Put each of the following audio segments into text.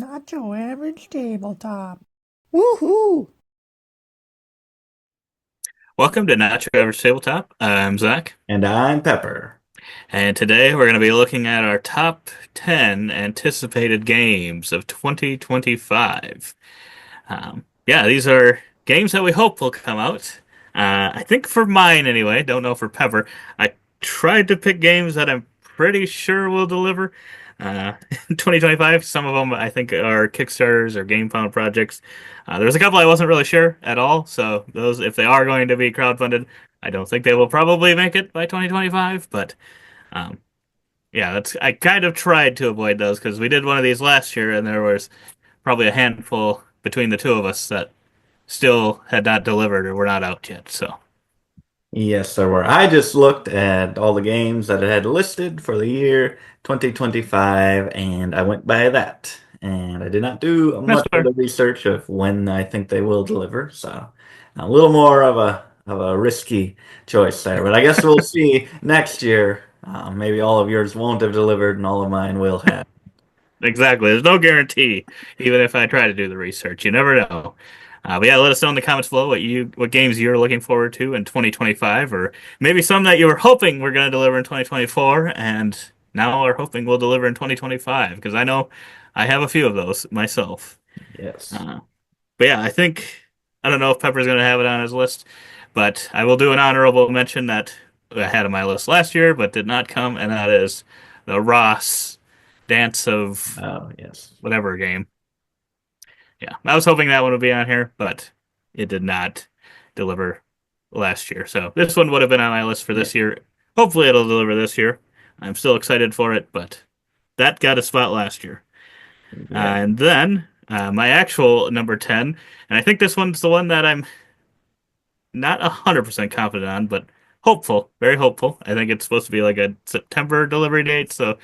Not your average tabletop. Woohoo! Welcome to Not Your Average Tabletop. I'm Zach, And I'm Pepper. and today we're going to be looking at our top 10 anticipated games of 2025. Yeah, these are games that we hope will come out. I think for mine anyway, don't know for Pepper. I tried to pick games that I'm pretty sure will deliver in 2025. Some of them I think are Kickstarters or GameFound projects. There's a couple I wasn't really sure at all, so those, if they are going to be crowdfunded, I don't think they will probably make it by 2025, but um, yeah, that's I kind of tried to avoid those because we did one of these last year and there was probably a handful between the two of us that still had not delivered or were not out yet. So Yes, there were. I just looked at all the games that it had listed for the year 2025, and I went by that. And I did not do that's much of fair. the research of when I think they will deliver. So a little more of a risky choice there. But I guess we'll see next year. Maybe all of yours won't have delivered, and all of mine will have. Exactly. There's no guarantee, even if I try to do the research. You never know. But yeah, let us know in the comments below what games you're looking forward to in 2025, or maybe some that you were hoping were going to deliver in 2024, and now are hoping will deliver in 2025. Because I know I have a few of those myself. Yes. Uh, but yeah, I don't know if Pepper's going to have it on his list, but I will do an honorable mention that I had on my list last year, but did not come, and that is the Ross Dance of Oh, yes. whatever game. Yeah, I was hoping that one would be on here, but it did not deliver last year. So this one would have been on my list for Yeah. this year. Hopefully, it'll deliver this year. I'm still excited for it, but that got a spot last year. Yeah. And then my actual number 10, and I think this one's the one that I'm not 100% confident on, but hopeful, very hopeful. I think it's supposed to be like a September delivery date, so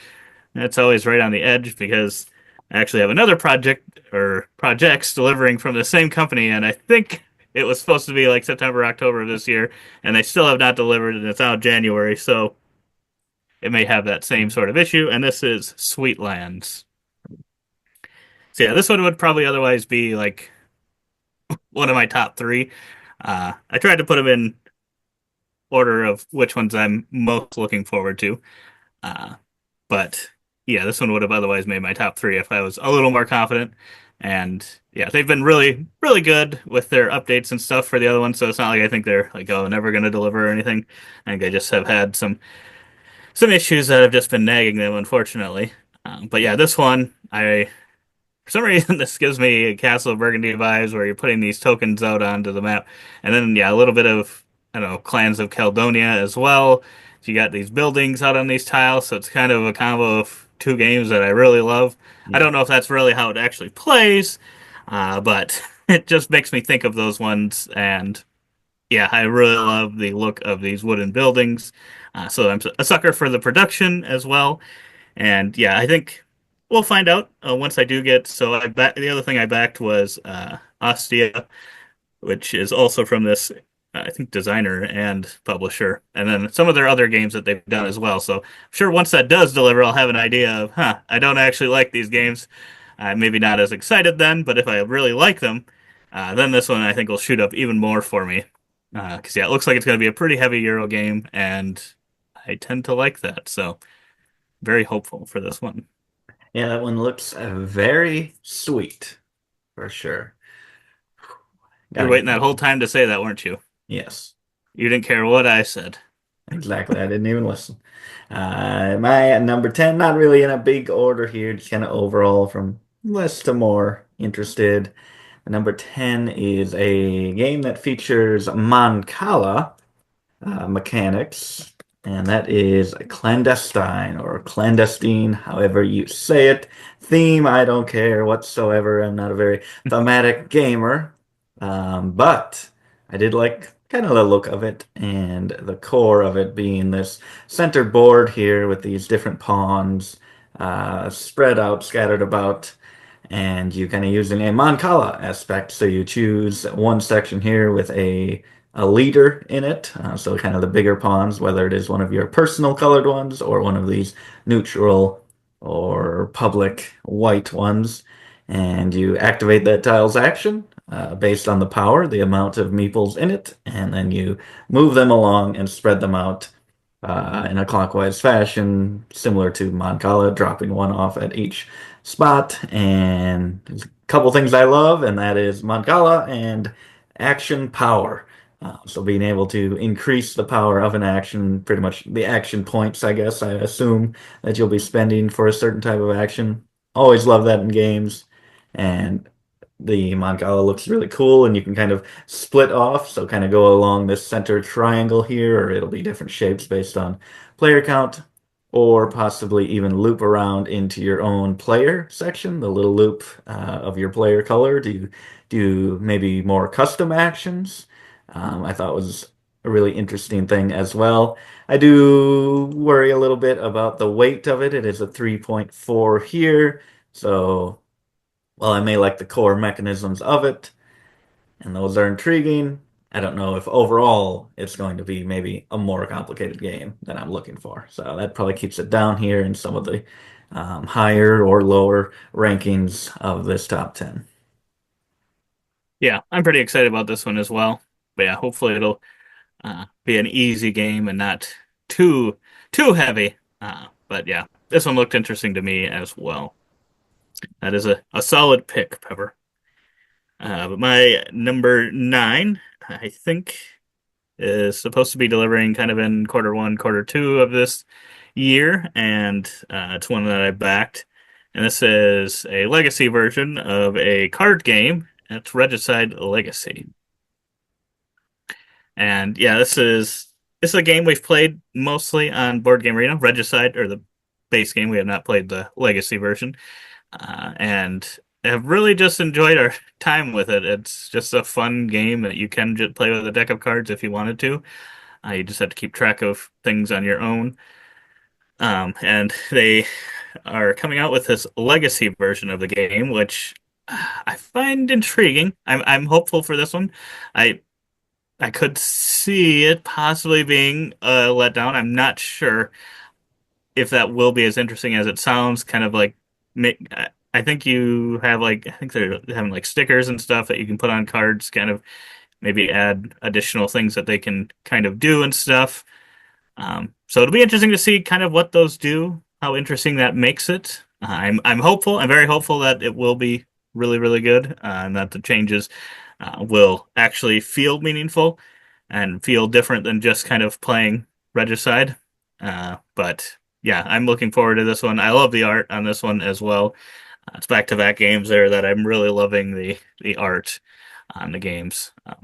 that's always right on the edge because I actually have another project or projects delivering from the same company, and I think it was supposed to be like September, October of this year, and they still have not delivered, and it's out January, so it may have that same sort of issue. And this is Sweetlands. So yeah, this one would probably otherwise be like one of my top three. I tried to put them in order of which ones I'm most looking forward to. Uh, But yeah, this one would have otherwise made my top three if I was a little more confident. And yeah, they've been really, really good with their updates and stuff for the other ones. So it's not like I think they're like, oh, never going to deliver or anything. I think they just have had some issues that have just been nagging them, unfortunately. But yeah, this one, I for some reason, this gives me Castle of Burgundy vibes where you're putting these tokens out onto the map. And then, yeah, a little bit of, I don't know, Clans of Caledonia as well. So you got these buildings out on these tiles, so it's kind of a combo of two games that I really love. I Yeah. don't know if that's really how it actually plays, but it just makes me think of those ones. And yeah, I really love the look of these wooden buildings. So I'm a sucker for the production as well. And yeah, I think we'll find out once I do get. So the other thing I backed was Ostia, which is also from this, I think, designer and publisher, and then some of their other games that they've done as well. So I'm sure once that does deliver, I'll have an idea of, I don't actually like these games. Maybe not as excited then, but if I really like them, then this one I think will shoot up even more for me. Because yeah, it looks like it's going to be a pretty heavy Euro game, and I tend to like that. So very hopeful for this one. Yeah, that one looks very sweet for sure. You were Gotta get waiting that whole time to say that, weren't you? Yes, You didn't care what I said. exactly. I didn't even listen. My number 10, not really in a big order here, just kind of overall from less to more interested. Number 10 is a game that features Mancala mechanics, and that is Clandestine or Clandestine, however you say it. Theme, I don't care whatsoever. I'm not a very thematic gamer, but I did like kind of the look of it and the core of it being this center board here with these different pawns spread out, scattered about. And you kind of using a Mancala aspect. So you choose one section here with a leader in it. So kind of the bigger pawns, whether it is one of your personal colored ones or one of these neutral or public white ones. and you activate that tile's action based on the power, the amount of meeples in it, and then you move them along and spread them out in a clockwise fashion, similar to Mancala, dropping one off at each spot. And there's a couple things I love, and that is Mancala and action power. So being able to increase the power of an action, pretty much the action points, I guess, I assume that you'll be spending for a certain type of action. Always love that in games. And the Mancala looks really cool, and you can kind of split off, so kind of go along this center triangle here, or it'll be different shapes based on player count, or possibly even loop around into your own player section, the little loop of your player color. Do maybe more custom actions? I thought was a really interesting thing as well. I do worry a little bit about the weight of it. It is a 3.4 here, so while I may like the core mechanisms of it, and those are intriguing, I don't know if overall it's going to be maybe a more complicated game than I'm looking for. So that probably keeps it down here in some of the higher or lower rankings of this top 10. Yeah, I'm pretty excited about this one as well. But yeah, hopefully it'll be an easy game and not too heavy. But yeah, this one looked interesting to me as well. That is a solid pick, Pepper. But my number nine, I think, is supposed to be delivering kind of in quarter one, quarter two of this year, and it's one that I backed. And this is a legacy version of a card game. It's Regicide Legacy. And yeah, this is a game we've played mostly on Board Game Arena, Regicide, or the base game. We have not played the legacy version, and have really just enjoyed our time with it. It's just a fun game that you can just play with a deck of cards if you wanted to. You just have to keep track of things on your own. And they are coming out with this legacy version of the game, which I find intriguing. I'm hopeful for this one. I I could see it possibly being a letdown. I'm not sure if that will be as interesting as it sounds. Kind of like, I think you have like, I think they're having like stickers and stuff that you can put on cards, kind of maybe add additional things that they can kind of do and stuff. So it'll be interesting to see kind of what those do, how interesting that makes it. I'm hopeful. I'm very hopeful that it will be really really good, and that the changes will actually feel meaningful and feel different than just kind of playing Regicide. But yeah, I'm looking forward to this one. I love the art on this one as well. It's back-to-back games there that I'm really loving the art on the games. I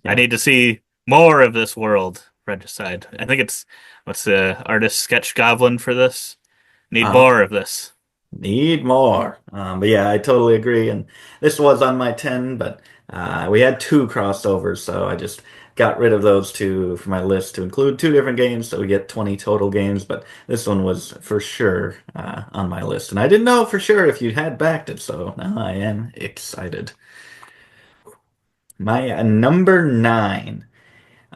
Yeah. need to see more of this world, Regicide. I think it's what's the artist sketch goblin for this? Need Uh, more of this. Need more. But yeah, I totally agree. And this was on my 10, but we had two crossovers, so I just got rid of those two for my list to include two different games, so we get 20 total games. But this one was for sure on my list. And I didn't know for sure if you had backed it, so now I am excited. My number nine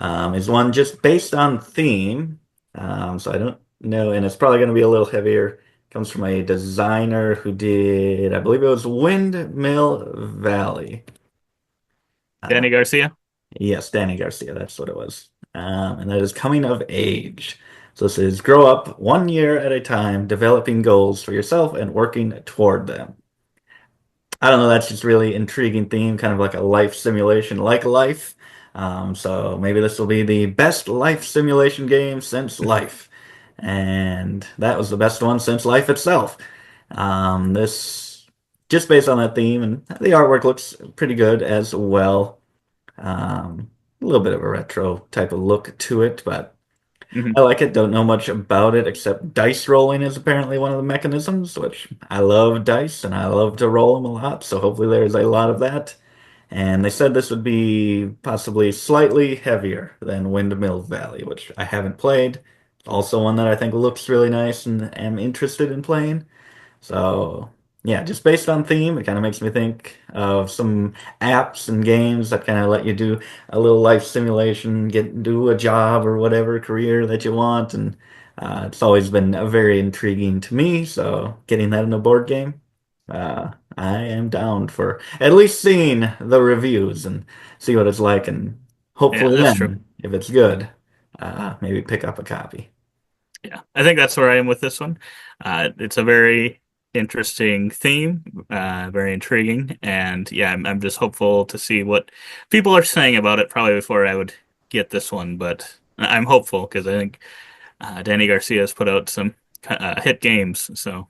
is one just based on theme. So I don't know, and it's probably going to be a little heavier. Comes from a designer who did, I believe it was Windmill Valley. Uh, Danny Garcia. yes, Danny Garcia, that's what it was. And that is Coming of Age. So this is grow up 1 year at a time, developing goals for yourself and working toward them. I don't know, that's just really intriguing theme, kind of like a life simulation, like life. So maybe this will be the best life simulation game since life. And that was the best one since life itself. This just based on that theme, and the artwork looks pretty good as well. A little bit of a retro type of look to it, but Hmm. I like it. Don't know much about it except dice rolling is apparently one of the mechanisms, which I love dice and I love to roll them a lot. So hopefully there's a lot of that. And they said this would be possibly slightly heavier than Windmill Valley, which I haven't played. Also one that I think looks really nice and am interested in playing. So, yeah, just based on theme, it kind of makes me think of some apps and games that kind of let you do a little life simulation, get do a job or whatever career that you want, and it's always been very intriguing to me. So, getting that in a board game, I am down for at least seeing the reviews and see what it's like, and Yeah, hopefully that's true. then, if it's good, maybe pick up a copy. Yeah, I think that's where I am with this one. It's a very interesting theme, very intriguing, and yeah, I'm just hopeful to see what people are saying about it probably before I would get this one. But I'm hopeful because I think Danny Garcia has put out some hit games, so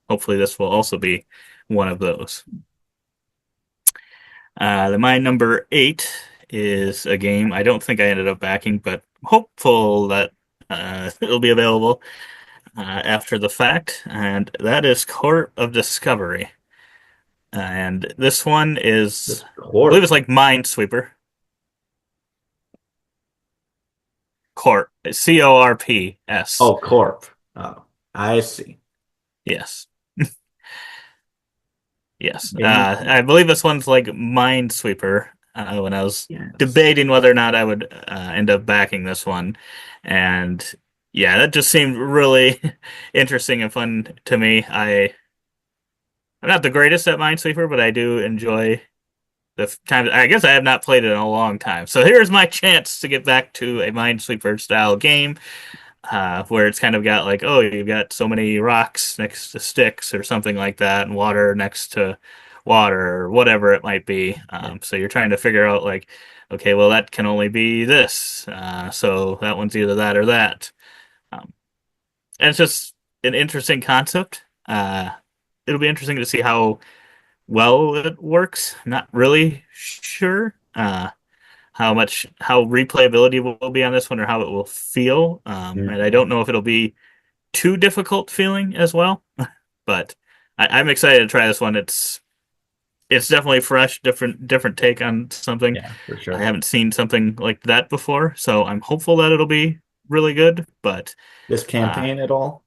hopefully this will also be one of those. My number eight is a game I don't think I ended up backing, but hopeful that it'll be available after the fact, and that is Court of Discovery. And this one is, This I believe it's Corp. like Minesweeper. Corp, Corps. Oh, Corp. Oh, I see. Yes, yes. Game. I believe this one's like Minesweeper. When I was Yes. debating whether or not I would end up backing this one, and yeah, that just seemed really interesting and fun to me. I'm not the greatest at Minesweeper, but I do enjoy the time. I guess I have not played it in a long time. So here's my chance to get back to a Minesweeper style game, where it's kind of got like, oh, you've got so many rocks next to sticks or something like that, and water next to water or whatever it might be. Yeah. So you're trying to figure out like, okay, well that can only be this, so that one's either that or that. Um, and it's just an interesting concept. It'll be interesting to see how it works. Not really sure how replayability will be on this one or how it will feel. And I Mm, don't know if it'll be too difficult feeling as well. But I'm excited to try this one. It's definitely fresh, different take on something. yeah, for I sure. haven't seen something like that before, so I'm hopeful that it'll be really good. But This uh, campaign at all?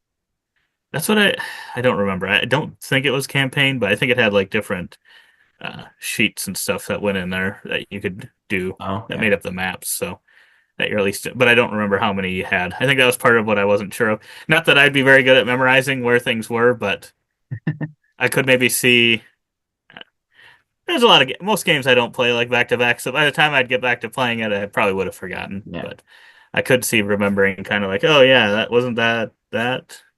that's what I don't remember. I don't think it was campaign, but I think it had like different sheets and stuff that went in there that you could do Oh, that yeah. made up the maps. So that you're at least, but I don't remember how many you had. I think that was part of what I wasn't sure of. Not that I'd be very good at memorizing where things were, but I could maybe see. There's a lot of most games I don't play like back to back, so by the time I'd get back to playing it, I probably would have forgotten. Yeah. But I could see remembering kind of like, oh yeah, that wasn't that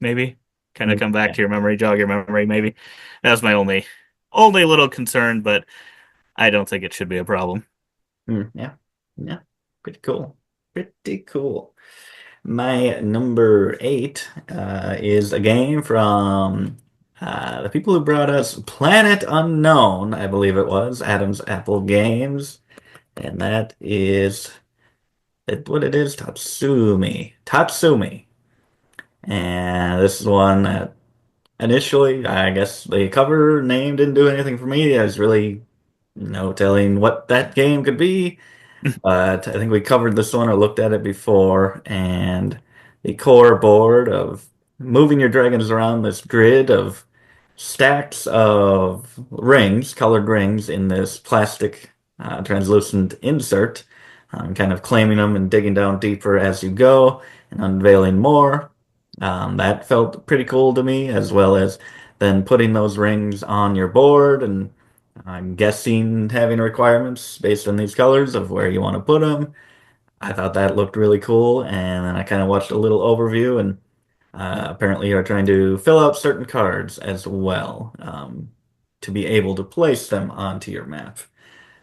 maybe kind of Mm, come back yeah. to your memory, jog your memory maybe. That was my only little concern, but I don't think it should be a problem. Yeah. Yeah. Pretty cool. Pretty cool. My number eight is a game from the people who brought us Planet Unknown, I believe it was, Adam's Apple Games. And that is what it is, Tatsumi. Tatsumi. And this is one that initially, I guess the cover name didn't do anything for me. I was really no telling what that game could be. But I think we covered this one or looked at it before, and the core board of moving your dragons around this grid of stacks of rings, colored rings in this plastic translucent insert, kind of claiming them and digging down deeper as you go and unveiling more. That felt pretty cool to me, as well as then putting those rings on your board and I'm guessing having requirements based on these colors of where you want to put them. I thought that looked really cool, and then I kind of watched a little overview, and apparently you're trying to fill out certain cards as well to be able to place them onto your map.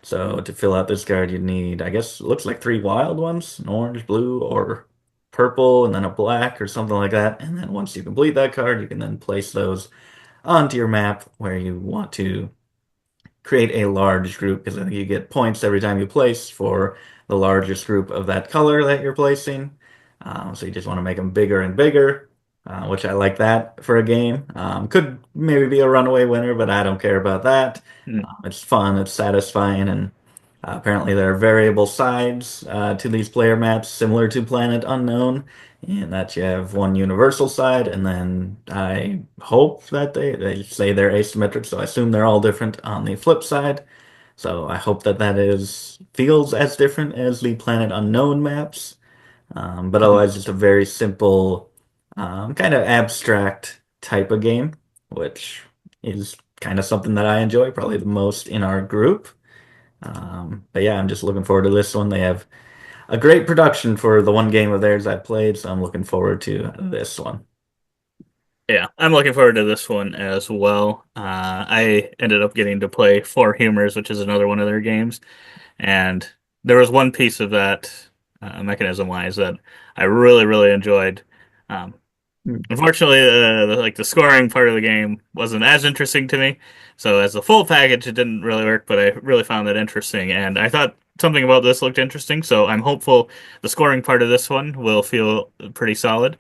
So to fill out this card, you need, I guess, it looks like three wild ones, an orange, blue, or purple, and then a black or something like that. And then once you complete that card, you can then place those onto your map where you want to create a large group because I think you get points every time you place for the largest group of that color that you're placing. So you just want to make them bigger and bigger, which I like that for a game. Could maybe be a runaway winner, but I don't care about that. Mm, It's fun, it's satisfying, and apparently there are variable sides to these player maps similar to Planet Unknown. And that you have one universal side, and then I hope that they say they're asymmetric, so I assume they're all different on the flip side. So I hope that that is feels as different as the Planet Unknown maps, but mhm. otherwise just a very simple, kind of abstract type of game, which is kind of something that I enjoy probably the most in our group. But yeah, I'm just looking forward to this one. They have a great production for the one game of theirs I played, so I'm looking forward to this one. Yeah, I'm looking forward to this one as well. I ended up getting to play Four Humors, which is another one of their games, and there was one piece of that mechanism-wise that I really, really enjoyed. Um, Hmm. Unfortunately, like the scoring part of the game wasn't as interesting to me. So as a full package, it didn't really work, but I really found it interesting, and I thought something about this looked interesting. So I'm hopeful the scoring part of this one will feel pretty solid,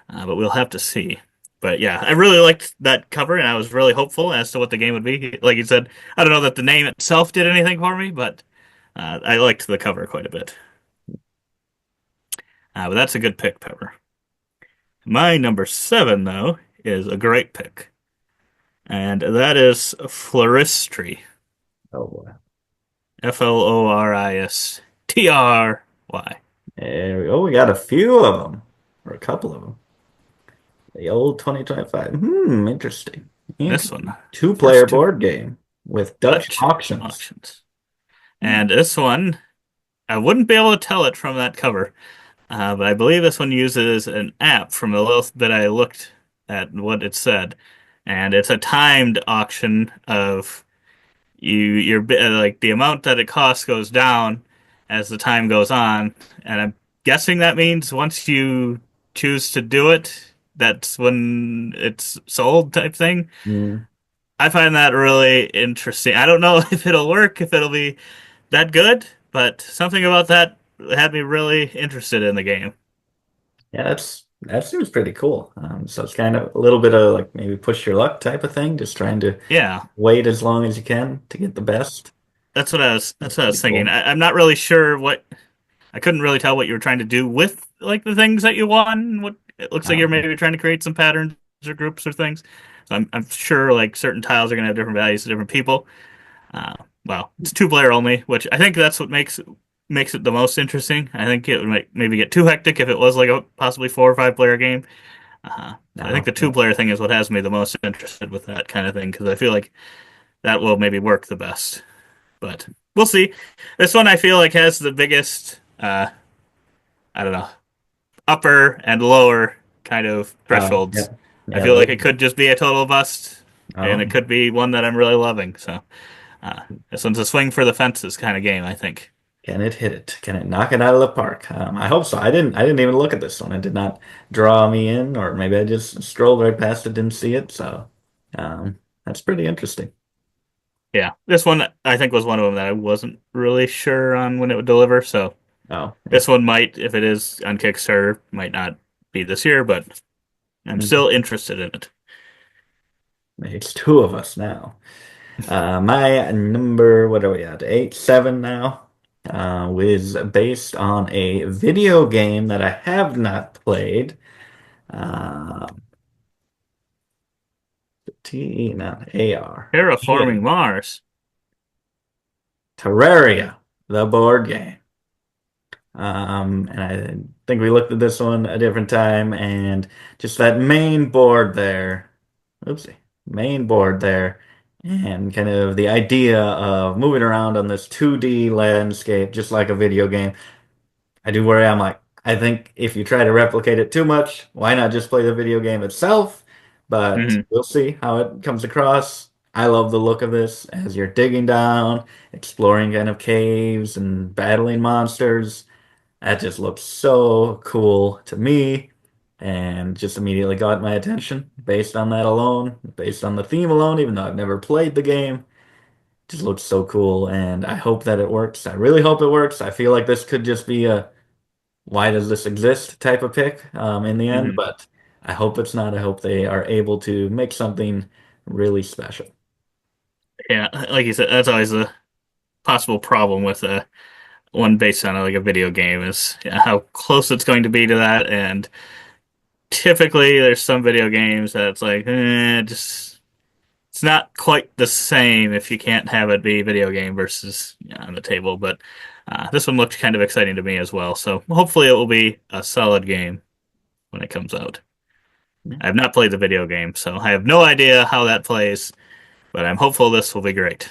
but we'll have to see. But yeah, I really liked that cover, and I was really hopeful as to what the game would be. Like you said, I don't know that the name itself did anything for me, but I liked the cover quite a bit. But that's a good pick, Pepper. My number seven, though, is a great pick. And that is Floristry. Oh boy. Floristry. There we go. We got a few of them, or a couple of them. The old 2025. Interesting. This one, Interesting. first Two-player two, board game with Dutch Dutch auctions. auctions. Hmm. And this one, I wouldn't be able to tell it from that cover, but I believe this one uses an app from the little bit I looked at what it said. And it's a timed auction of like the amount that it costs goes down as the time goes on, and I'm guessing that means once you choose to do it, that's when it's sold type thing. Hmm. I find that really interesting. I don't know if it'll work, if it'll be that good, but something about that had me really interested in the game. Yeah, that seems pretty cool. So it's kind of a little bit of like maybe push your luck type of thing, just trying to Yeah, wait as long as you can to get the best. that's That's what I pretty was thinking. cool. I'm not really sure what I couldn't really tell what you were trying to do with like the things that you won. What it looks like you're Um, maybe trying to create some patterns or groups or things. So I'm sure like certain tiles are going to have different values to different people. Uh, well, it's two-player only, which I think that's what makes it the most interesting. I think it would maybe get too hectic if it was like a possibly 4 or 5 player game. So I think no, the two-player thing is what has me the most interested with that kind of thing because I feel like that will maybe work the best. But we'll see. This one I feel like has the biggest. I don't know, upper and lower kind of thresholds. yeah, I yeah. feel like it could just be a total bust, and it Oh, could be one that I'm really loving. So this one's a swing for the fences kind of game, I think. can it hit it? Can it knock it out of the park? I hope so. I didn't even look at this one. It did not draw me in, or maybe I just strolled right past it, didn't see it. So, that's pretty interesting. Yeah, this one I think was one of them that I wasn't really sure on when it would deliver. So Oh, yeah. this one might, if it is on Kickstarter, might not be this year, but I'm Mhm. still interested in it. It's two of us now. My number, what are we at? 8, 7 now. Was based on a video game that I have not played. Uh, T, not AR. Terraforming Mars. Terraria, the board game. And I think we looked at this one a different time, and just that main board there, oopsie, main board there, and kind of the idea of moving around on this 2D landscape, just like a video game. I do worry. I'm like, I think if you try to replicate it too much, why not just play the video game itself? But Hmm. we'll see how it comes across. I love the look of this as you're digging down, exploring kind of caves and battling monsters. That just looks so cool to me and just immediately got my attention based on that alone, based on the theme alone, even though I've never played the game. Just looks so cool and I hope that it works. I really hope it works. I feel like this could just be a why does this exist type of pick in the end, Hmm. but I hope it's not. I hope they are able to make something really special. Yeah, like you said, that's always a possible problem with one based on like a video game is how close it's going to be to that. And typically, there's some video games that it's like, just it's not quite the same if you can't have it be video game versus on the table. But this one looked kind of exciting to me as well. So hopefully, it will be a solid game when it comes out. Yeah. I have not played the video game, so I have no idea how that plays. but I'm hopeful this will be great.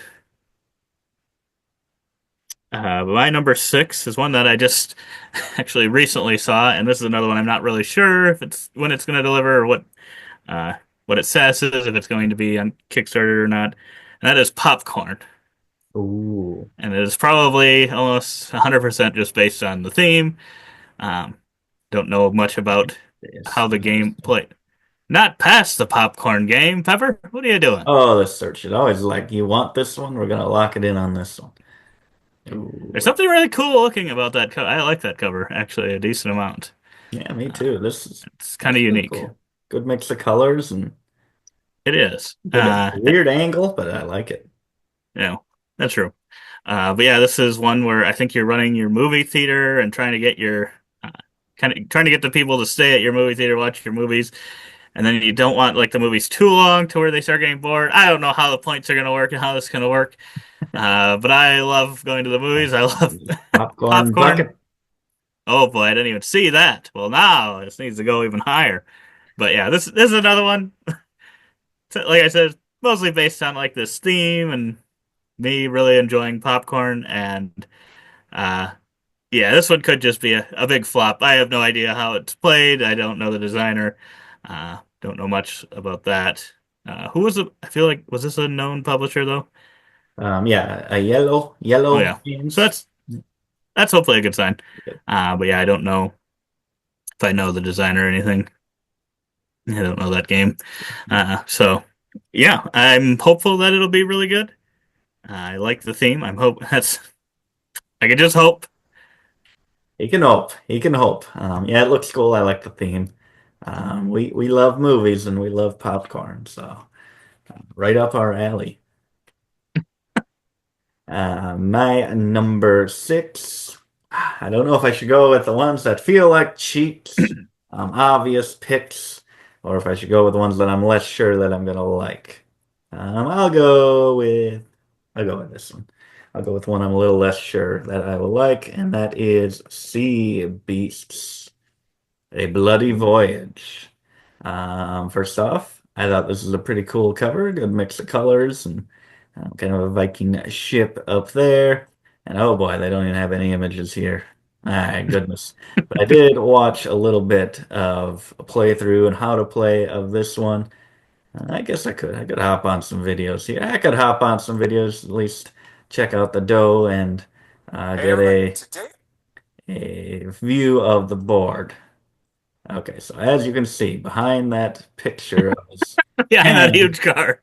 My number six is one that I just actually recently saw, and this is another one I'm not really sure if it's when it's going to deliver or uh, what it says is if it's going to be on Kickstarter or not. And that is Popcorn, Ooh, and it is probably almost 100% just based on the theme. Um, don't know much about this. how the game played. Not past the popcorn game, Pepper. What are you doing? Oh, the search. It always like, you want this one? We're gonna lock it in on this one. There's Ooh, something really cool looking about that cover. I like that cover actually a decent amount. yeah, me Uh, too. it's kind This of is unique. cool. Good mix of colors and It is. good weird angle, but I like it. Yeah, that's true. But yeah, this is one where I think you're running your movie theater and trying to get your uh, kind of trying to get the people to stay at your movie theater, watch your movies, and then you don't want like the movies too long to where they start getting bored. I don't know how the points are going to work and how this is going to work, but I love going to the movies. I love Popcorn popcorn. bucket. Oh boy, I didn't even see that. Well, now this needs to go even higher. But yeah, this is another one. Like I said, mostly based on like this theme and me really enjoying popcorn and uh yeah, this one could just be a big flop. I have no idea how it's played. I don't know the designer. Don't know much about that. Who was it? I feel like was this a known publisher though? Yeah, a Oh yellow yeah. So beans. that's hopefully a good sign. But yeah, I don't know if I know the designer or anything. I don't know that game. So yeah, I'm hopeful that it'll be really good. I like the theme. I'm hope that's I can just hope. He can hope. He can hope. Yeah, it looks cool. I like the theme. We love movies and we love popcorn, so right up our alley. My number six. I don't know if I should go with the ones that feel like cheats, obvious picks, or if I should go with the ones that I'm less sure that I'm gonna like. I'll go with this one. I'll go with one I'm a little less sure that I will like, and that is Sea Beasts, A Bloody Voyage. First off, I thought this was a pretty cool cover, good mix of colors, and kind of a Viking ship up there. And oh boy, they don't even have any images here. My goodness. But I did watch a little bit of a playthrough and how to play of this one. I guess I could. I could hop on some videos here. I could hop on some videos, at least check out the dough and get a view of the board. Okay, so as you can see, behind that picture of his Behind that hand, huge card.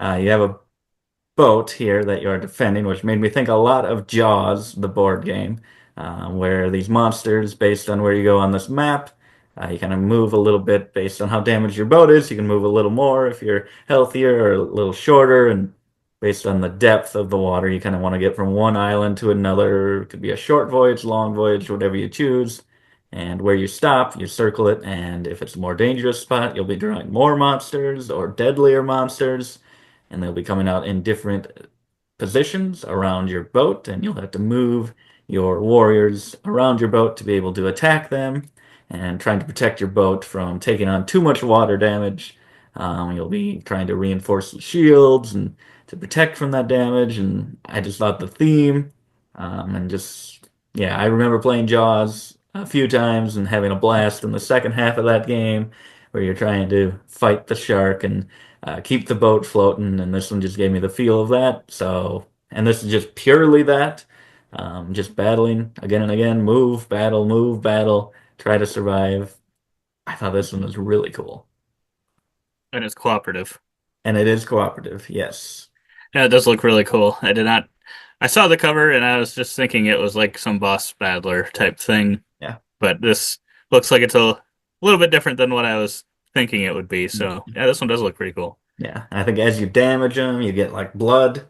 you have a boat here that you're defending, which made me think a lot of Jaws, the board game, where these monsters, based on where you go on this map, you kind of move a little bit based on how damaged your boat is. You can move a little more if you're healthier or a little shorter, and based on the depth of the water, you kind of want to get from one island to another. It could be a short voyage, long voyage, whatever you choose. And where you stop, you circle it, and if it's a more dangerous spot, you'll be drawing more monsters or deadlier monsters, and they'll be coming out in different positions around your boat, and you'll have to move your warriors around your boat to be able to attack them and trying to protect your boat from taking on too much water damage. You'll be trying to reinforce the shields and to protect from that damage. And I just thought the theme and just, yeah, I remember playing Jaws a few times and having a blast in the second half of that game where you're trying to fight the shark and keep the boat floating, and this one just gave me the feel of that. So, and this is just purely that, just battling again and again, move, battle, try to survive. I thought this one was really cool, And it's cooperative. and it is cooperative. Yes, Yeah, it does look really cool. I did not. I saw the cover and I was just thinking it was like some boss battler type thing, yeah. but this looks like it's a little bit different than what I was thinking it would be. So yeah, this one does look pretty cool. Yeah, I think as you damage them, you get like blood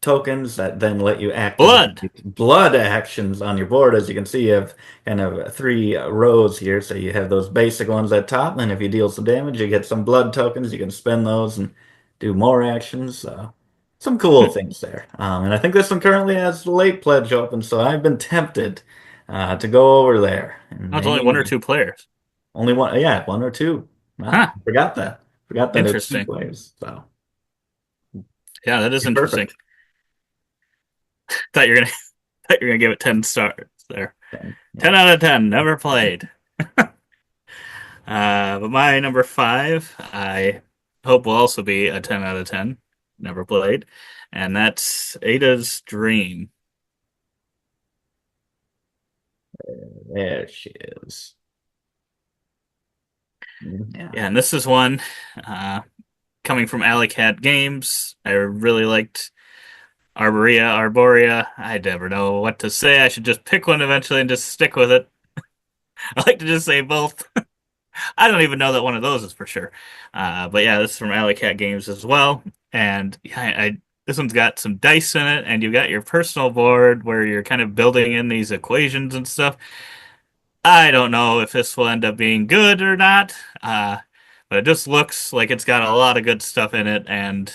tokens that then let you activate Blood. blood actions on your board. As you can see, you have kind of three rows here. So you have those basic ones at top, and if you deal some damage, you get some blood tokens. You can spend those and do more actions. So some cool Hmm. things there. And I think this one currently has the late pledge open, so I've been tempted to go over there and Oh, it's only one or maybe two players. only one, yeah, one or two. Wow, Huh. forgot that. Forgot that it's two Interesting. players. So Yeah, that is interesting. perfect. Thought you're gonna thought you're gonna give it 10 stars there. Then, 10 yeah. out of 10. Never played. But my number five, I hope will also be a 10 out of 10. Never played, and that's Ada's Dream. There she is. Yeah. Yeah, and this is one uh, coming from Alley Cat Games. I really liked Arborea. I never know what to say. I should just pick one eventually and just stick with it. I like to just say both. I don't even know that one of those is for sure. But yeah, this is from Alley Cat Games as well. And yeah, this one's got some dice in it, and you've got your personal board where you're kind of building in these equations and stuff. I don't know if this will end up being good or not, but it just looks like it's got a lot of good stuff in it, and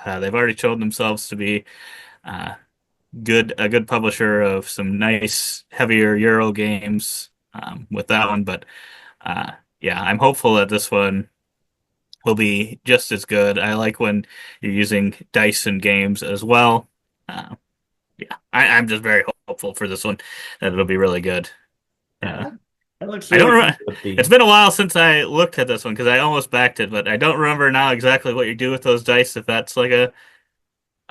they've already shown themselves to be uh, a good publisher of some nice, heavier Euro games with that one. But uh, yeah, I'm hopeful that this one will be just as good. I like when you're using dice in games as well. Uh, yeah, I'm just very hopeful for this one that it'll be really good. Yeah. Uh, That looks I don't really cool remember. with It's the been a while since I looked at this one because I almost backed it, but I don't remember now exactly what you do with those dice. If that's like a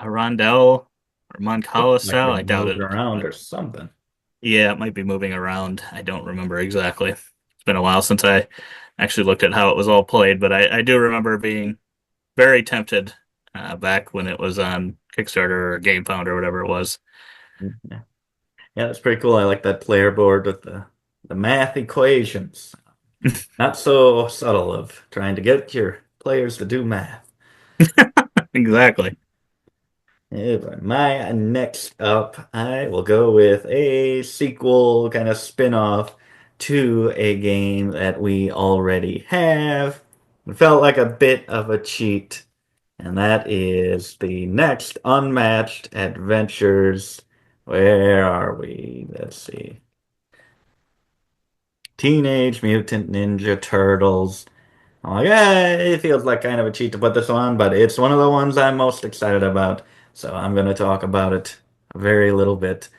rondelle or Moncala like style, they I doubt moved it. around But or something. yeah, it might be moving around. I don't remember exactly. It's been a while since I actually looked at how it was all played, but I do remember being very tempted back when it was on Kickstarter or GameFound or whatever it was. Yeah. Yeah, that's pretty cool. I like that player board with the math equations. Not so subtle of trying to get your players to do math. Exactly. My next up, I will go with a sequel, kind of spin-off to a game that we already have. It felt like a bit of a cheat, and that is the next Unmatched Adventures. Where are we? Let's see. Teenage Mutant Ninja Turtles. I'm like, it feels like kind of a cheat to put this on, but it's one of the ones I'm most excited about. So I'm going to talk about it a very little bit.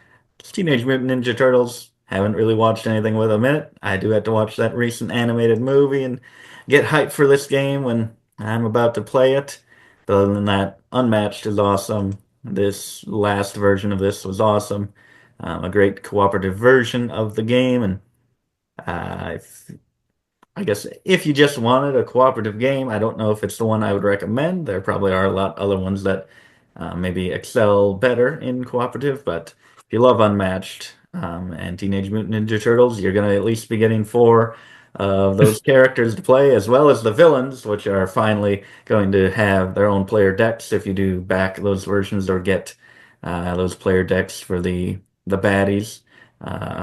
Teenage Mutant Ninja Turtles. Haven't really watched anything with them in it. I do have to watch that recent animated movie and get hyped for this game when I'm about to play it. But other than that, Unmatched is awesome. This last version of this was awesome. A great cooperative version of the game, and uh, I guess if you just wanted a cooperative game, I don't know if it's the one I would recommend. There probably are a lot other ones that maybe excel better in cooperative, but if you love Unmatched and Teenage Mutant Ninja Turtles, you're going to at least be getting four of those characters to play, as well as the villains, which are finally going to have their own player decks if you do back those versions or get those player decks for the baddies,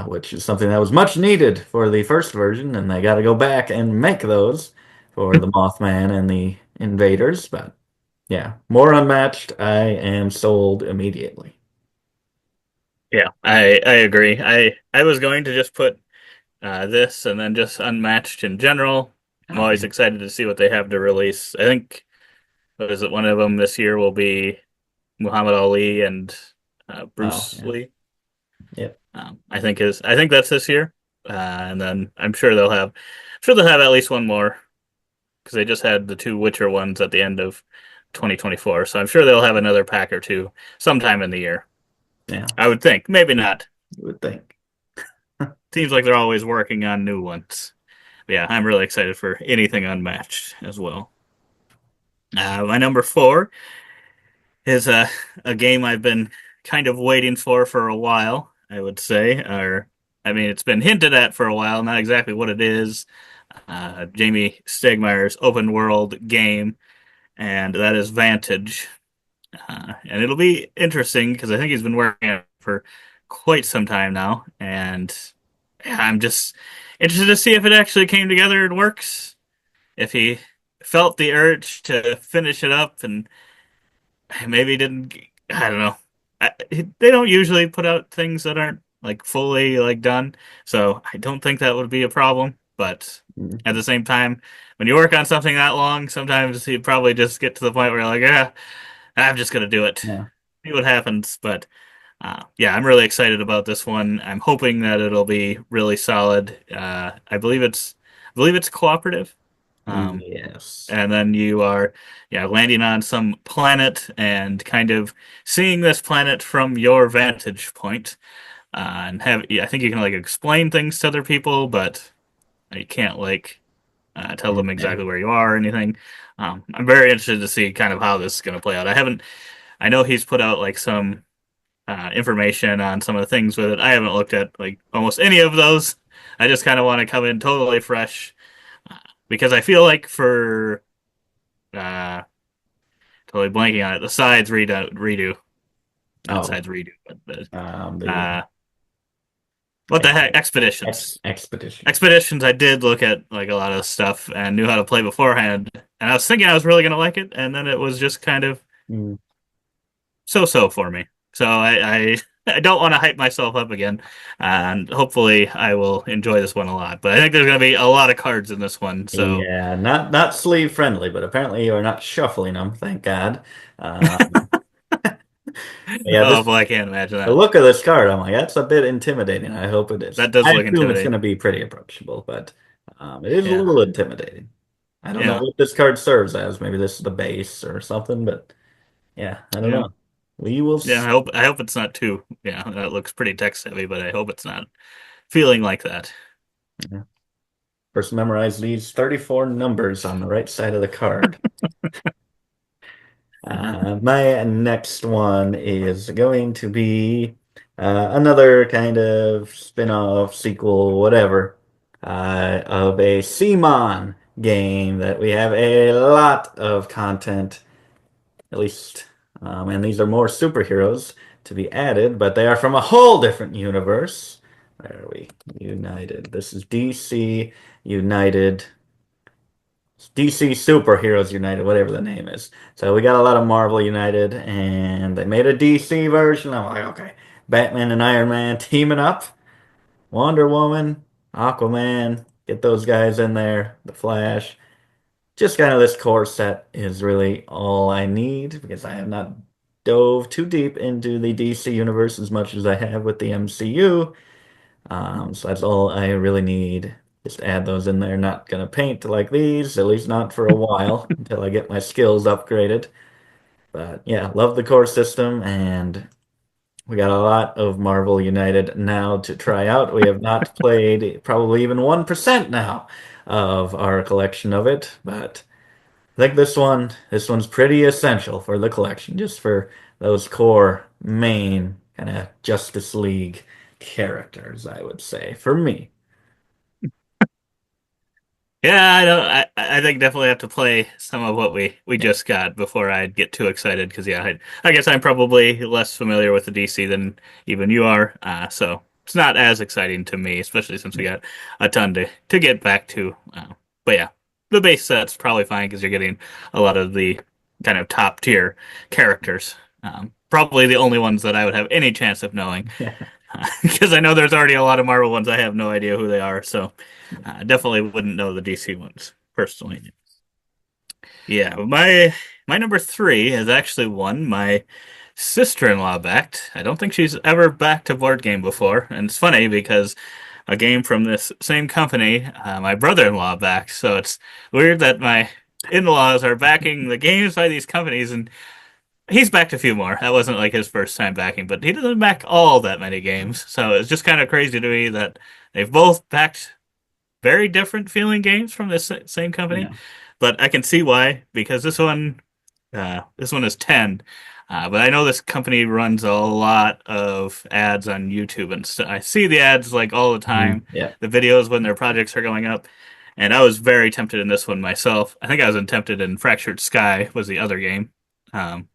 which is something that was much needed for the first version, and they got to go back and make those for the Mothman and the Invaders. But yeah, more Unmatched. I am sold immediately. Yeah, I agree. I was going to just put this and then just Unmatched in general. I'm Oh always yeah. excited to see what they have to release. I think what is it? One of them this year will be Muhammad Ali and Oh Bruce yeah. Lee. Yep. I think that's this year, and then I'm sure they'll have at least one more because they just had the two Witcher ones at the end of 2024. So I'm sure they'll have another pack or two sometime in the year. Yeah. I would think, maybe not. You would think. Seems like they're always working on new ones. But yeah, I'm really excited for anything Unmatched as well. My number four is a game I've been kind of waiting for a while, I would say. Or, I mean, it's been hinted at for a while, not exactly what it is. Jamie Stegmaier's open world game, and that is Vantage. And it'll be interesting because I think he's been working on it for quite some time now. And yeah, I'm just interested to see if it actually came together and works. If he felt the urge to finish it up and maybe didn't. I don't know. They don't usually put out things that aren't like fully like done, so I don't think that would be a problem. but at Mhm. the same time, when you work on something that long, sometimes you probably just get to the point where you're like, yeah, I'm just gonna do it, Yeah. see what happens. But yeah, I'm really excited about this one. I'm hoping that it'll be really solid. I believe it's cooperative. Um, Yes. and then you are, yeah, landing on some planet and kind of seeing this planet from your vantage point. And have, yeah, I think you can like explain things to other people, but you can't like tell them Yeah. exactly where you are or anything. I'm very interested to see kind of how this is going to play out. I know he's put out like some information on some of the things with it. I haven't looked at like almost any of those. I just kind of want to come in totally fresh because I feel like for uh, totally blanking on it, the sides redo, not Oh, sides redo, but the what the ex heck, expeditions. expeditions. Expeditions, I did look at like a lot of stuff and knew how to play beforehand, and I was thinking I was really gonna like it, and then it was just kind of Mm. so-so for me. So I don't want to hype myself up again, and hopefully I will enjoy this one a lot. But I think there's going to be a lot of cards in this one, so Yeah, not sleeve friendly, but apparently you are not shuffling them, thank God. Um, yeah, oh this boy, I can't imagine the that. look of this card, I'm like, that's a bit intimidating. I hope it is. That does I look assume it's going to intimidating. be pretty approachable, but it is a Yeah, little intimidating. I don't know yeah, what this card serves as. Maybe this is the base or something, but yeah, I don't yeah, know. We will yeah. see. I hope it's not too. Yeah, that looks pretty text heavy, but I hope it's not feeling like that. Yeah. First, memorize these 34 numbers on the right side of the card. My next one is going to be another kind of spin-off, sequel, whatever, of a Simon game that we have a lot of content, at least, and these are more superheroes to be added, but they are from a whole different universe. Where are we? United. This is DC United. DC Superheroes United, whatever the name is. So we got a lot of Marvel United, and they made a DC version. I'm like, okay, Batman and Iron Man teaming up, Wonder Woman, Aquaman, get those guys in there, The Flash. Just kind of this core set is really all I need because I have not dove too deep into the DC universe as much as I have with the MCU. So that's all I really need. Just add those in there. Not gonna paint like these, at least not for a while, until I get my skills upgraded. But yeah, love the core system, and we got a lot of Marvel United now to try out. We have not played probably even 1% now of our collection of it, but I think this one's pretty essential for the collection, just for those core main kind of Justice League characters, I would say, for me. Yeah, I don't. I think definitely have to play some of what we just got before I'd get too excited. Because yeah, I guess I'm probably less familiar with the DC than even you are. So it's not as exciting to me, especially since we got a ton to get back to. But yeah, the base set's probably fine because you're getting a lot of the kind of top tier characters. Probably the only ones that I would have any chance of knowing. Yeah. Because I know there's already a lot of Marvel ones. I have no idea who they are, so I definitely wouldn't know the DC ones personally. Yeah, but my number three is actually one my sister-in-law backed. I don't think she's ever backed a board game before, and it's funny because a game from this same company, my brother-in-law backed. So it's weird that my in-laws are backing the games by these companies, and he's backed a few more. That wasn't like his first time backing, but he doesn't back all that many games. So it's just kind of crazy to me that they've both backed very different feeling games from this same company. Yeah. But I can see why, because this one is 10. But I know this company runs a lot of ads on YouTube, and I see the ads like all the Mhm. time, Yeah. the videos when their projects are going up. And I was very tempted in this one myself. I think I was tempted in Fractured Sky was the other game. And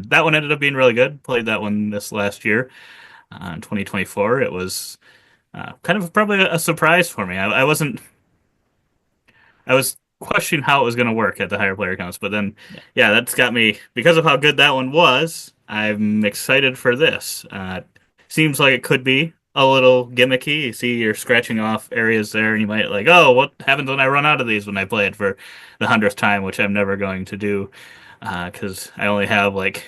that one ended up being really good. Played that one this last year, in 2024. It was kind of probably a surprise for me. I was questioning how it was going to work at the higher player counts, but then, Yeah. yeah, that's got me because of how good that one was. I'm excited for this. Seems like it could be. a little gimmicky. You see you're scratching off areas there, and you might like, oh, what happens when I run out of these when I play it for the 100th time, which I'm never going to do because I only have like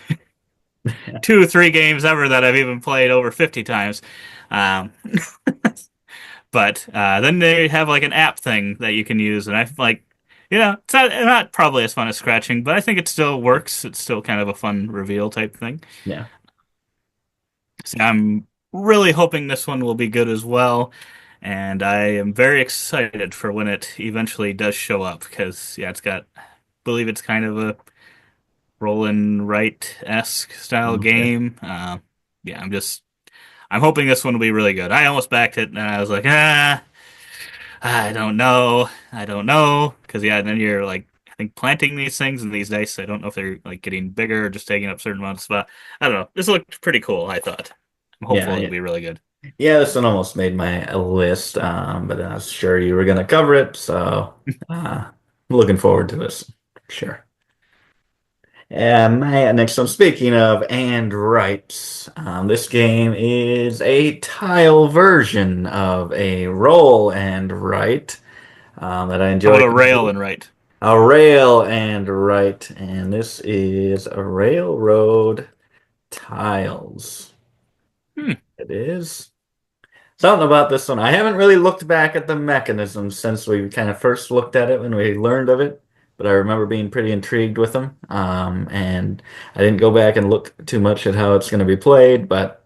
2 or 3 games ever that I've even played over 50 times. Um, but then they have like an app thing that you can use, and I like, it's not probably as fun as scratching, but I think it still works. It's still kind of a fun reveal type thing. Yeah. So I'm really hoping this one will be good as well, and I am very excited for when it eventually does show up because yeah, I believe it's kind of a roll and write-esque style Okay. game. Yeah, I'm hoping this one will be really good. I almost backed it, and I was like, I don't know, because yeah, then you're like, I think planting these things and these dice. I don't know if they're like getting bigger or just taking up certain amounts of spot. I don't know. This looked pretty cool. I thought. I'm Yeah, hopeful it'll yeah. be really good. Yeah, this one almost made my list, but I was sure you were going to cover it, so uh, looking forward to this. Sure. My next one, speaking of and rights, this game is a tile version of a roll and write that I How enjoy. about a rail and write? A rail and write, and this is a railroad tiles. Hmm. It is. Something about this one. I haven't really looked back at the mechanisms since we kind of first looked at it when we learned of it, but I remember being pretty intrigued with them. And I didn't go back and look too much at how it's going to be played, but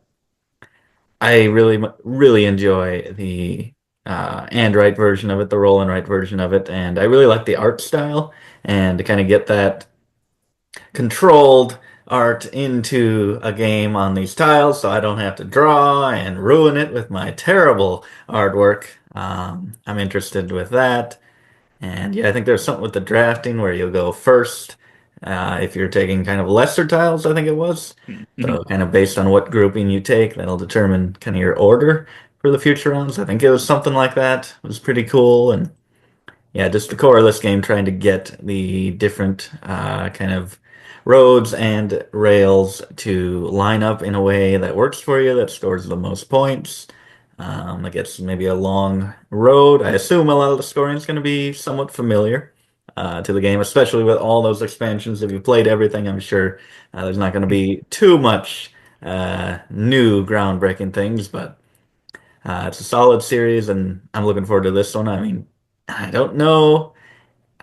I really enjoy the and write version of it, the roll and write version of it, and I really like the art style and to kind of get that controlled art into a game on these tiles so I don't have to draw and ruin it with my terrible artwork. I'm interested with that. And yeah, I think there's something with the drafting where you'll go first if you're taking kind of lesser tiles, I think it was. Mhm. So kind of based on what grouping you take, that'll determine kind of your order for the future rounds. I think it was something like that. It was pretty cool. And yeah, just the core of this game, trying to get the different kind of roads and rails to line up in a way that works for you, that scores the most points. That gets maybe a long road. I assume a lot of the scoring is going to be somewhat familiar to the game, especially with all those expansions. If you played everything, I'm sure there's not going to be too much new groundbreaking things, but it's a solid series, and I'm looking forward to this one. I mean, I don't know.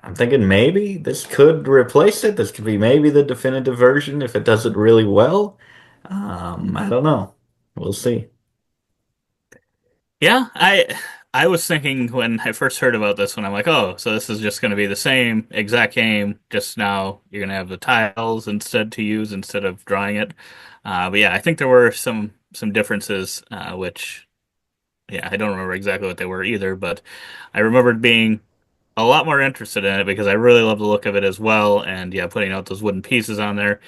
I'm thinking maybe this could replace it. This could be maybe the definitive version if it does it really well. I don't know. We'll see. Yeah, I was thinking when I first heard about this one, I'm like, oh, so this is just going to be the same exact game, just now you're going to have the tiles instead to use instead of drawing it. But yeah, I think there were some differences, which yeah, I don't remember exactly what they were either, but I remembered being a lot more interested in it because I really love the look of it as well, and yeah, putting out those wooden pieces on there.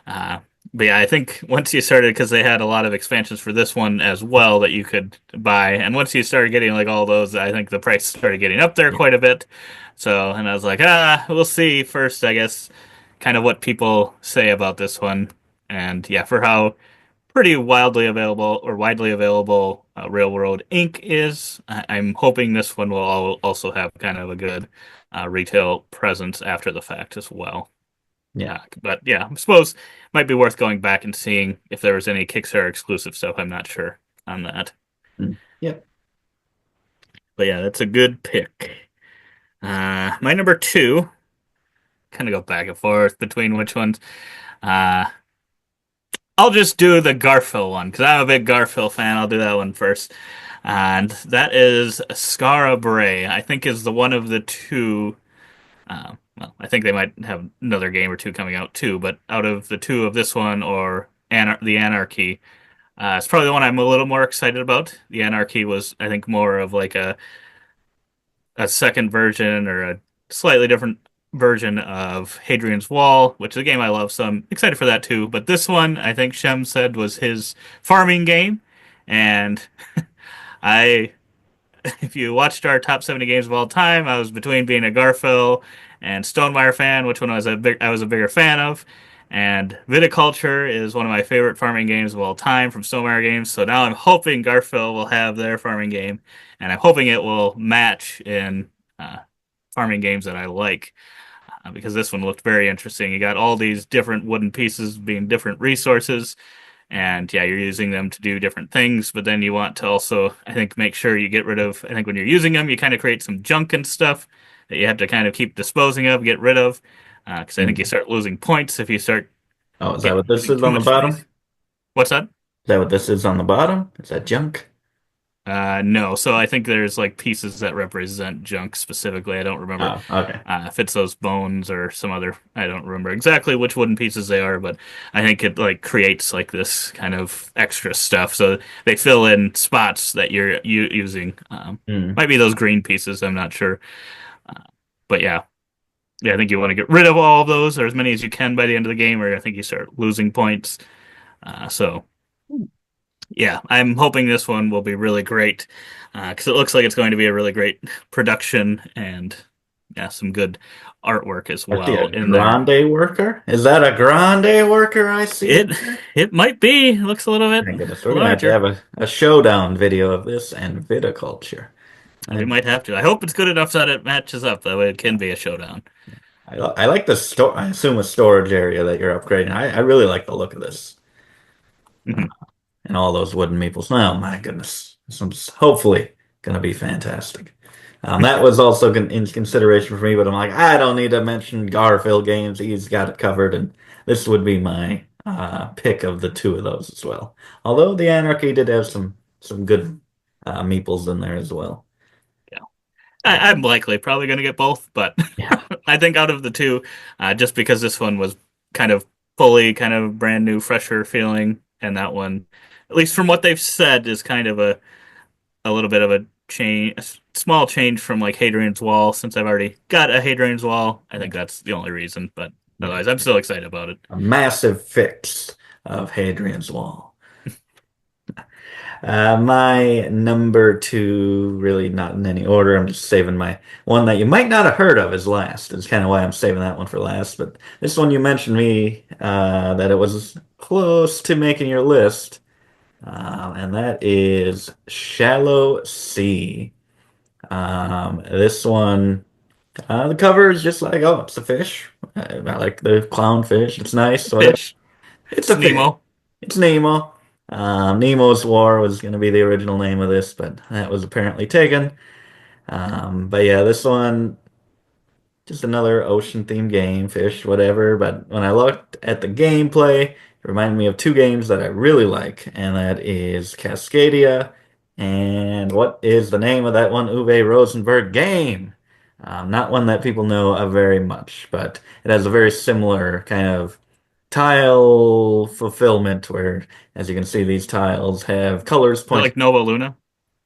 Uh, but yeah, I think once you started, because they had a lot of expansions for this one as well that you could buy, and once you started getting like all those, I think the price started getting up there Yeah. quite a bit. So, and I was like, we'll see first, I guess, kind of what people say about this one, and yeah, for how pretty wildly available or widely available Railroad Inc. is, I'm hoping this one will also have kind of a good retail presence after the fact as well. Yeah. But yeah, I suppose it might be worth going back and seeing if there was any Kickstarter exclusive stuff. I'm not sure on that. Mm. Yep. But yeah, that's a good pick. My number two, kind of go back and forth between which ones. Uh, I'll just do the Garfield one because I'm a big Garfield fan. I'll do that one first. And that is Skara Brae. I think is the one of the two. Well, I think they might have another game or two coming out too, but out of the two of this one or the Anarchy, it's probably the one I'm a little more excited about. The Anarchy was, I think, more of like a second version or a slightly different version of Hadrian's Wall, which is a game I love, so I'm excited for that too. But this one, I think Shem said was his farming game, and I, if you watched our top 70 games of all time, I was between being a Garfield and Stonemaier fan, which one I was a bigger fan of. And Viticulture is one of my favorite farming games of all time from Stonemaier Games. So now I'm hoping Garfield will have their farming game, and I'm hoping it will match in uh, farming games that I like. Because this one looked very interesting. You got all these different wooden pieces being different resources, and yeah, you're using them to do different things. But then you want to also, I think, make sure you get rid of. I think when you're using them, you kind of create some junk and stuff that you have to kind of keep disposing of, get rid of. Because I think you Hmm. start losing points if you start Oh, is that get what this using is too on the much of bottom? these. Is What's that? that what this is on the bottom? Is that junk? No. So I think there's like pieces that represent junk specifically. I don't remember Oh, okay. if it's those bones or some other. I don't remember exactly which wooden pieces they are, but I think it like creates like this kind of extra stuff. So they fill in spots that you're using. Hmm. Might be those green pieces. I'm not sure. Uh, but yeah, yeah. I think you want to get rid of all of those or as many as you can by the end of the game, or I think you start losing points. So yeah, I'm hoping this one will be really great because it looks like it's going to be a really great production and yeah, some good artwork as I see well a in there. grande worker. Is that a grande worker I see in It there? it might be. It looks a little bit My goodness, we're gonna have to larger. have a showdown video of this and viticulture. We I, might have to. I hope it's good enough that it matches up. That way, it can yeah, be a showdown. I like the store. I assume a storage area that you're upgrading. I really like the look of this. Uh, Mhm. and all those wooden meeples. Oh my goodness, this one's hopefully gonna be fantastic. That was also in consideration for me, but I'm like, I don't need to mention Garfield games. He's got it covered, and this would be my pick of the two of those as well. Although the Anarchy did have some good meeples in there as well. Yeah, But I'm likely probably going to get both, but yeah, I think out of the two, just because this one was kind of fully kind of brand new, fresher feeling, and that one, at least from what they've said, is kind of a little bit of a change, small change from like Hadrian's Wall. Since I've already got a Hadrian's Wall, I think yeah, that's the only reason. But yeah. otherwise, I'm still excited about it. A massive fix of Hadrian's Wall. My number two, really not in any order. I'm just saving my one that you might not have heard of as last. It's kind of why I'm saving that one for last. But this one you mentioned me that it was close to making your list, and that is Shallow Sea. This one, the cover is just like, oh, it's a fish. I like the clownfish. It's nice, whatever. Fish. It's It's a fish. Nemo. It's Nemo. Nemo's War was going to be the original name of this, but that was apparently taken. But yeah, this one, just another ocean themed game, fish, whatever. But when I looked at the gameplay, it reminded me of two games that I really like, and that is Cascadia and what is the name of that one Uwe Rosenberg game? Not one that people know of very much, but it has a very similar kind of tile fulfillment where, as you can see, these tiles have colors Is it pointing. like Nova Luna?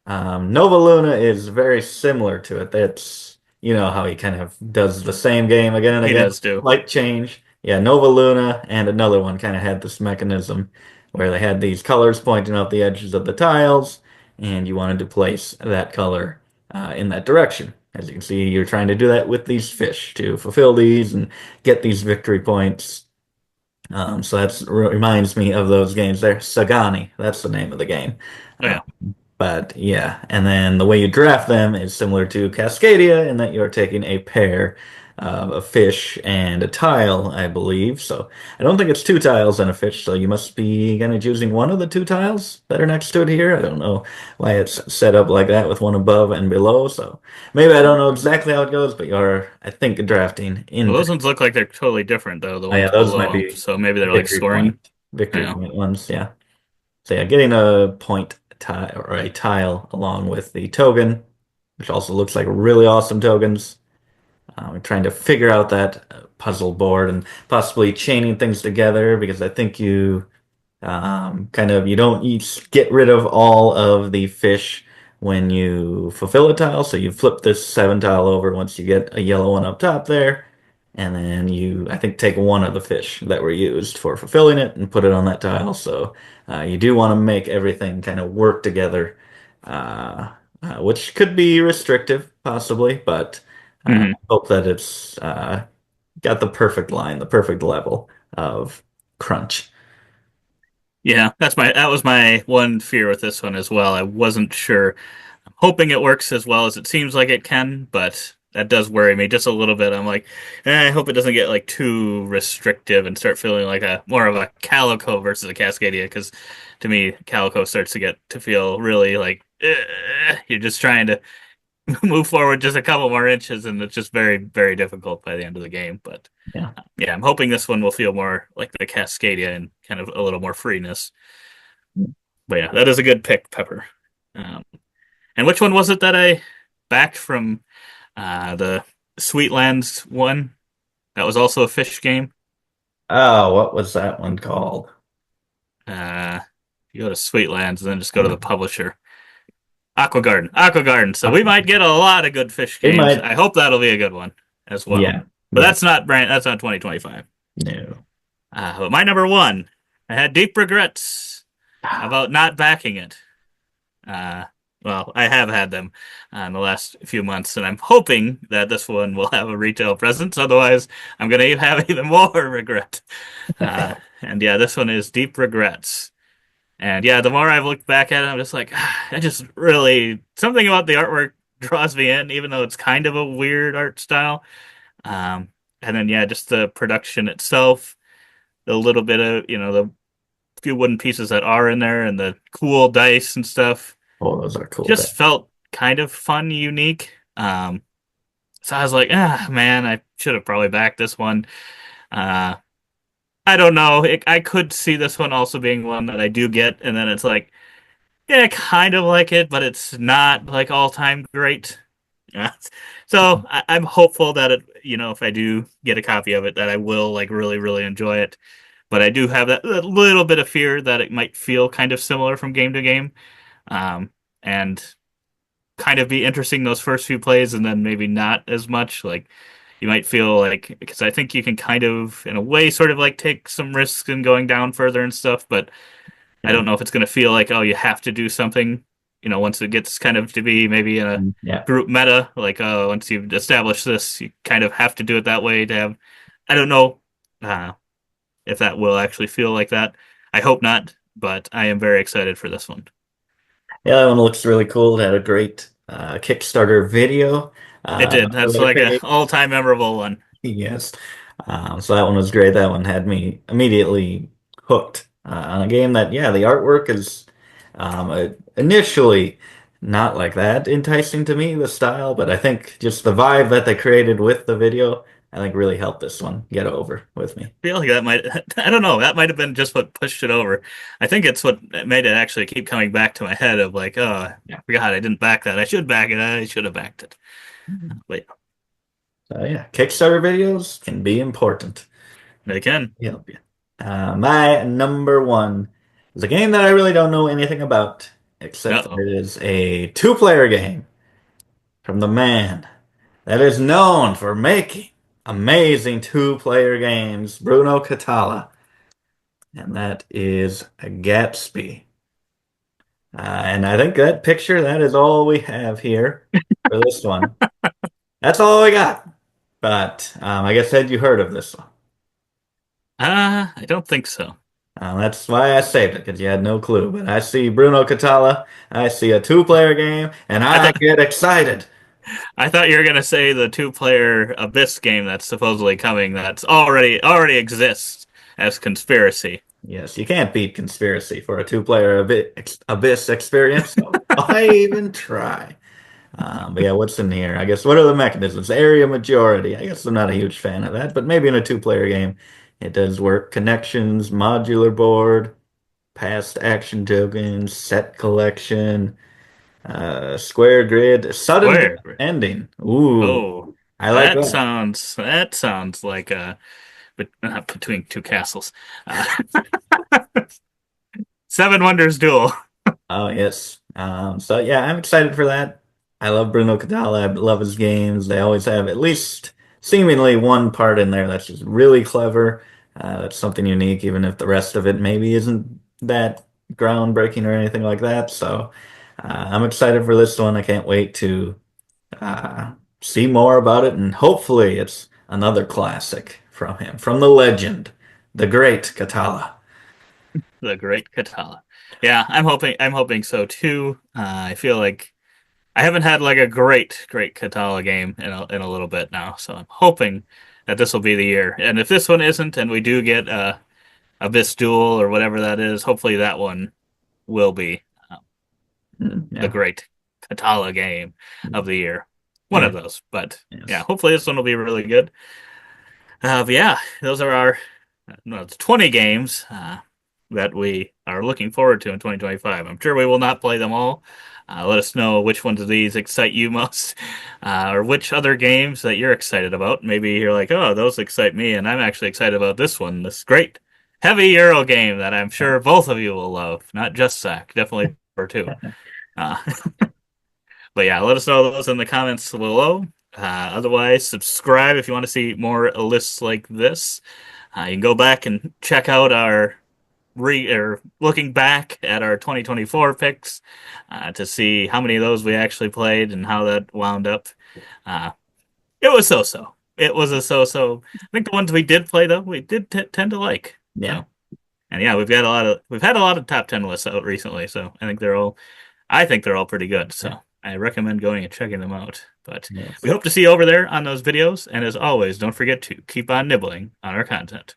Nova Luna is very similar to it. That's, how he kind of does the same game again and He again, does too. slight change. Yeah, Nova Luna and another one kind of had this mechanism where they had these colors pointing out the edges of the tiles, and you wanted to place that color in that direction. As you can see, you're trying to do that with these fish to fulfill these and get these victory points. So that reminds me of those games there. Sagani, that's the name of the game. Oh Uh, yeah. but yeah, and then the way you draft them is similar to Cascadia in that you're taking a pair of a fish and a tile, I believe. So I don't think it's two tiles and a fish, so you must be kind of choosing one of the two tiles that are next to it here. I don't know why it's set up like that with one above and below. So maybe I don't know exactly how it goes, but you're, I think, drafting Well, in. those ones look like they're totally different though. The Oh yeah, ones those might below, be so maybe they're like victory point, scoring. victory Yeah. point ones. Yeah. So yeah, getting a point tile or a tile along with the token, which also looks like really awesome tokens. We're trying to figure out that puzzle board and possibly chaining things together because I think kind of you don't you get rid of all of the fish when you fulfill a tile. So you flip this seven tile over once you get a yellow one up top there, and then you I think take one of the fish that were used for fulfilling it and put it on that tile. So you do want to make everything kind of work together, uh, which could be restrictive possibly, but Hmm. hope that it's got the perfect line, the perfect level. of crunch. Yeah, that was my one fear with this one as well. I wasn't sure. I'm hoping it works as well as it seems like it can, but that does worry me just a little bit. I'm like, I hope it doesn't get like too restrictive and start feeling like a more of a Calico versus a Cascadia, because to me, Calico starts to get to feel really like you're just trying to move forward just a couple more inches, and it's just very, very difficult by the end of the game. But Yeah. yeah, I'm hoping this one will feel more like the Cascadia and kind of a little more freeness. But yeah, that is a good pick, Pepper. Um, and which one was it that I backed from the Sweetlands one? That was also a fish game. Oh, what was that one called? Uh, you go to Sweetlands and then just go to the Um, publisher. Aqua Garden, Aqua Garden. So we might get a lot of good fish It games. might, I hope that'll be a good one as well. yeah, But yeah, that's not 2025. no. But my number one, I had deep regrets Ah, about not backing it. Uh, well, I have had them in the last few months, and I'm hoping that this one will have a retail presence. Otherwise, I'm going to have even more regret. And yeah, this one is Deep Regrets. And yeah, the more I've looked back at it, I'm just like, I just really, something about the artwork draws me in, even though it's kind of a weird art style. And then, yeah, just the production itself, the little bit of, the few wooden pieces that are in there and the cool dice and stuff oh, those are cool. just felt kind of fun, unique. So I was like, man, I should have probably backed this one. Uh, I don't know. I could see this one also being one that I do get, and then it's like, yeah, I kind of like it, but it's not like all time great. Yeah. So I'm hopeful that if I do get a copy of it, that I will like really, really enjoy it. But I do have that little bit of fear that it might feel kind of similar from game to game. And kind of be interesting those first few plays and then maybe not as much. Like you might feel like because I think you can kind of in a way sort of like take some risks in going down further and stuff, but I Yeah, don't know if it's going to feel like oh you have to do something. Once it gets kind of to be maybe in a yeah. group meta, like once you've established this, you kind of have to do it that way to have. I don't know uh, if that will actually feel like that. I hope not, but I am very excited for this one. Yeah, that one looks really cool. It had a great Kickstarter video It did. on That's their like a page. all-time memorable one. Yes. So that one was great. That one had me immediately hooked on a game that, yeah, the artwork is initially not like that enticing to me, the style, but I think just the vibe that they created with the video, I think really helped this one get over with me. Feel like that might, I don't know, that might have been just what pushed it over. I think it's what made it actually keep coming back to my head of like, oh, I Yeah. forgot I didn't back that. I should back it. I should have backed it. But So yeah, Kickstarter videos can be important. they can. Help you. My number one is a game that I really don't know anything about, except that Uh-oh. it is a two-player game from the man that is known for making amazing two-player games, Bruno Catala, and that is Gatsby. And I think that picture, that is all we have here for this one. That's all we got. But I guess had you heard of this one? I don't think so. That's why I saved it, because you had no clue. But I see Bruno Catala, I see a two-player game, and I I thought get excited. I thought you were gonna say the two-player Abyss game that's supposedly coming that's already exists as Conspiracy. Yes, you can't beat Conspiracy for a two-player Abyss experience. So why even try? But yeah, what's in here? I guess what are the mechanisms? Area majority. I guess I'm not a huge fan of that, but maybe in a two-player game, it does work. Connections, modular board, past action tokens, set collection, square grid, sudden death Where? ending. Ooh, Oh, I like that. that sounds like between two castles. Uh, Seven Wonders Duel. Oh yes. So yeah, I'm excited for that. I love Bruno Catala. I love his games. They always have at least seemingly one part in there that's just really clever. That's something unique, even if the rest of it maybe isn't that groundbreaking or anything like that. So I'm excited for this one. I can't wait to see more about it, and hopefully it's another classic from him, from the legend, The Great Katala. The Great Katala. Yeah, I'm hoping so too. I feel like I haven't had like a great Katala game in a little bit now, so I'm hoping that this will be the year. And if this one isn't, and we do get Abyss Duel or whatever that is, hopefully that one will be the Yeah. great Katala game of the year. One Yeah. of those. But yeah, Yes. hopefully this one will be really good. But yeah, those are our no, it's 20 games that we are looking forward to in 2025. I'm sure we will not play them all. Let us know which ones of these excite you most, or which other games that you're excited about. Maybe you're like, oh, those excite me, and I'm actually excited about this one, this great heavy Euro game that I'm sure both of you will love. Not just Zach, definitely for two. Uh, but yeah, let us know those in the comments below. Otherwise, subscribe if you want to see more lists like this. You can go back and check out our or looking back at our 2024 picks to see how many of those we actually played and how that wound up. Uh, it was so-so. It was a so-so. I think the ones we did play though, we did tend to like. Yeah. So, and yeah, we've had a lot of top 10 lists out recently, so I think they're all pretty good. Yeah. So I recommend going and checking them out. But we Yes. hope to see you over there on those videos. And as always, don't forget to keep on nibbling on our content.